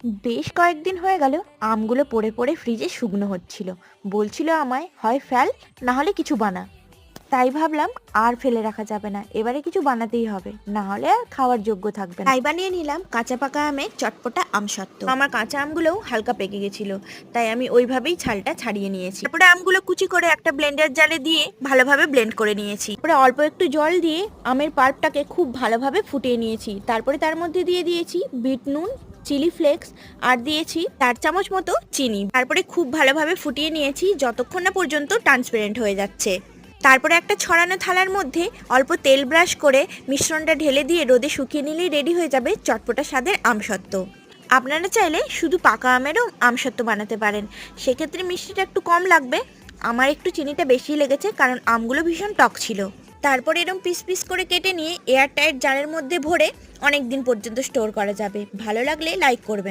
বেশ কয়েকদিন হয়ে গেল আমগুলো পড়ে পড়ে ফ্রিজে শুকনো হচ্ছিল। বলছিল আমায় হয় ফেল, না হলে কিছু বানা। তাই ভাবলাম আর ফেলে রাখা যাবে না, এবারে কিছু বানাতেই হবে, না হলে আর খাওয়ার যোগ্য থাকবে না। তাই বানিয়ে নিলাম কাঁচা পাকা আমের চটপটা আমসত্ত্ব। আমার কাঁচা আমগুলোও হালকা পেকে গেছিল, তাই আমি ওইভাবেই ছালটা ছাড়িয়ে নিয়েছি। তারপরে আমগুলো কুচি করে একটা ব্লেন্ডার জারে দিয়ে ভালোভাবে ব্লেন্ড করে নিয়েছি। তারপরে অল্প একটু জল দিয়ে আমের পাল্পটাকে খুব ভালোভাবে ফুটিয়ে নিয়েছি। তারপরে তার মধ্যে দিয়ে দিয়েছি বিট নুন, চিলি ফ্লেক্স, আর দিয়েছি 4 চামচ মতো চিনি। তারপরে খুব ভালোভাবে ফুটিয়ে নিয়েছি যতক্ষণ না পর্যন্ত ট্রান্সপারেন্ট হয়ে যাচ্ছে। তারপরে একটা ছড়ানো থালার মধ্যে অল্প তেল ব্রাশ করে মিশ্রণটা ঢেলে দিয়ে রোদে শুকিয়ে নিলেই রেডি হয়ে যাবে চটপটা স্বাদের আমসত্ত্ব। আপনারা চাইলে শুধু পাকা আমেরও আমসত্ত্ব বানাতে পারেন, সেক্ষেত্রে মিষ্টিটা একটু কম লাগবে। আমার একটু চিনিটা বেশি লেগেছে কারণ আমগুলো ভীষণ টক ছিল। তারপরে এরকম পিস পিস করে কেটে নিয়ে এয়ার টাইট জারের মধ্যে ভরে অনেক দিন পর্যন্ত স্টোর করা যাবে। ভালো লাগলে লাইক করবেন।